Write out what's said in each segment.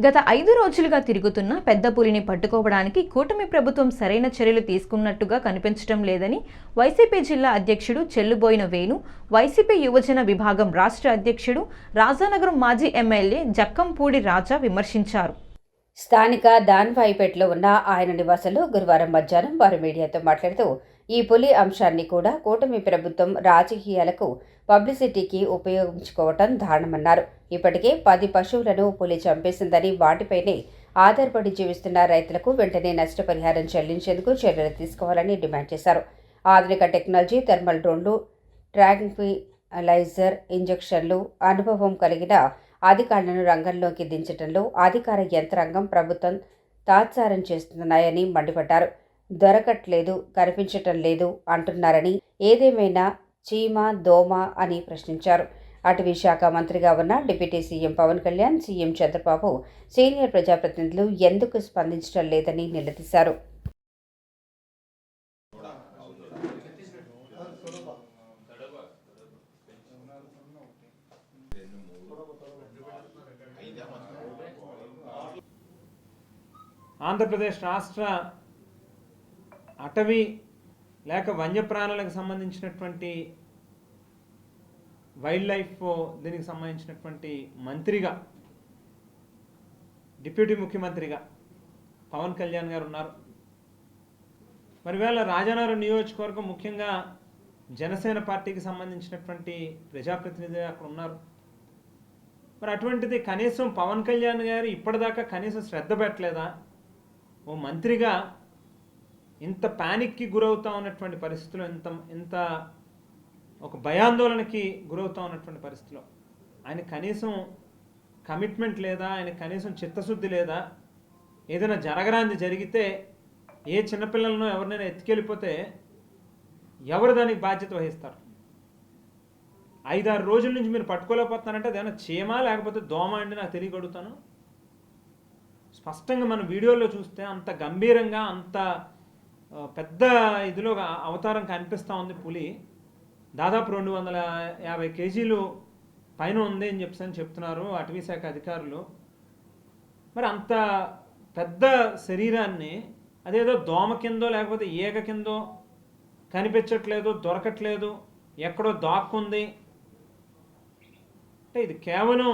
గత 5 రోజులుగా తిరుగుతున్న పెద్ద పులిని పట్టుకోవడానికి కూటమి ప్రభుత్వం సరైన చర్యలు తీసుకున్నట్టుగా కనిపించడం లేదని వైసీపీ జిల్లా అధ్యక్షుడు చెల్లుబోయిన వేణు, వైసీపీ యువజన విభాగం రాష్ట్ర అధ్యక్షుడు, రాజానగరం మాజీ ఎమ్మెల్యే జక్కంపూడి రాజా విమర్శించారు. స్థానిక దాన్వాయిపేటలో ఉన్న ఆయన నివాసంలో గురువారం మధ్యాహ్నం వారు మీడియాతో మాట్లాడుతూ ఈ పులి అంశాన్ని కూడా కూటమి ప్రభుత్వం రాజకీయాలకు పబ్లిసిటీకి ఉపయోగించుకోవటం దారుణమన్నారు. ఇప్పటికే 10 పశువులను పులి చంపేసిందని, వాటిపైనే ఆధారపడి జీవిస్తున్న రైతులకు వెంటనే నష్టపరిహారం చెల్లించేందుకు చర్యలు తీసుకోవాలని డిమాండ్ చేశారు. ఆధునిక టెక్నాలజీ, థర్మల్ డ్రోన్లు, ట్రాంక్విలైజర్ ఇంజెక్షన్లు, అనుభవం కలిగిన అధికారులను రంగంలోకి దించడంలో అధికార యంత్రాంగం ప్రభుత్వం తాత్సారం చేస్తున్నాయని మండిపడ్డారు. దొరకట్లేదు, కనిపించటం లేదు అంటున్నారని, ఏదేమైనా చీమ, దోమ అని ప్రశ్నించారు. అటవీ శాఖ మంత్రిగా ఉన్న deputy CM Pawan Kalyan, CM Chandrababu, senior ప్రజాప్రతినిధులు ఎందుకు స్పందించడం లేదని నిలదీశారు. ఆంధ్రప్రదేశ్ రాష్ట్ర అటవీ లేక వన్యప్రాణులకు సంబంధించినటువంటి వైల్డ్ లైఫ్ దీనికి సంబంధించినటువంటి మంత్రిగా, డిప్యూటీ ముఖ్యమంత్రిగా పవన్ కళ్యాణ్ గారు ఉన్నారు. మరి వేళ రాజానగరం నియోజకవర్గం ముఖ్యంగా జనసేన పార్టీకి సంబంధించినటువంటి ప్రజాప్రతినిధి అక్కడ ఉన్నారు. మరి అటువంటిది కనీసం పవన్ కళ్యాణ్ గారు ఇప్పటిదాకా కనీసం శ్రద్ధ పెట్టలేదా? ఓ మంత్రిగా ఇంత ప్యానిక్కి గురవుతా ఉన్నటువంటి పరిస్థితిలో, ఇంత ఒక భయాందోళనకి గురవుతా ఉన్నటువంటి పరిస్థితిలో ఆయన కనీసం కమిట్మెంట్ లేదా? ఆయన కనీసం చిత్తశుద్ధి లేదా? ఏదైనా జరగరాంది జరిగితే, ఏ చిన్నపిల్లలను ఎవరినైనా ఎత్తుకెళ్ళిపోతే ఎవరు దానికి బాధ్యత వహిస్తారు? 5-6 రోజుల నుంచి మీరు పట్టుకోలేకపోతున్నారంటే అదేమైనా చీమ లేకపోతే దోమ అండి? నాకు తెలియగలుగుతాను. స్పష్టంగా మన వీడియోలో చూస్తే అంత గంభీరంగా, అంత పెద్ద ఇదిలో అవతారం కనిపిస్తూ ఉంది పులి. దాదాపు 250 కేజీలు పైన ఉంది అని చెప్తున్నారు అటవీ శాఖ అధికారులు. మరి అంత పెద్ద శరీరాన్ని అదేదో దోమ కిందో లేకపోతే ఈగ కిందో కనిపించట్లేదు, దొరకట్లేదు, ఎక్కడో దాక్కుంది అంటే ఇది కేవలం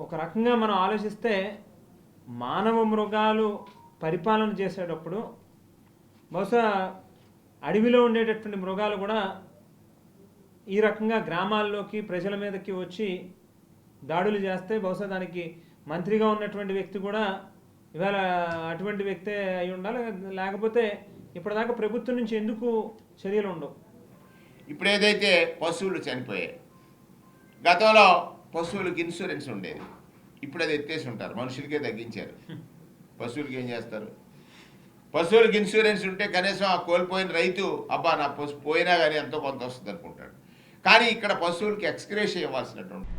ఒక రకంగా మనం ఆలోచిస్తే మానవ మృగాలు పరిపాలన చేసేటప్పుడు బహుశా అడవిలో ఉండేటటువంటి మృగాలు కూడా ఈ రకంగా గ్రామాల్లోకి, ప్రజల మీదకి వచ్చి దాడులు చేస్తే బహుశా దానికి మంత్రిగా ఉన్నటువంటి వ్యక్తి కూడా ఇవాళ అటువంటి వ్యక్తే అయి ఉండాలి. లేకపోతే ఇప్పటిదాకా ప్రభుత్వం నుంచి ఎందుకు చర్యలు ఉండవు? ఇప్పుడు ఏదైతే పశువులు చనిపోయాయి, గతంలో పశువులకు ఇన్సూరెన్స్ ఉండేది, ఇప్పుడు అది ఎత్తేసి ఉంటారు, మనుషులకే తగ్గించారు. పశువులకి ఏం చేస్తారు? పశువులకు ఇన్సూరెన్స్ ఉంటే కనీసం ఆ కోల్పోయిన రైతు అబ్బా నా పశువు పోయినా కానీ ఎంతో కొంత వస్తుంది అనుకుంటాడు. కానీ ఇక్కడ పశువులకి ఎక్స్గ్రేషియా ఇవ్వాల్సినటువంటి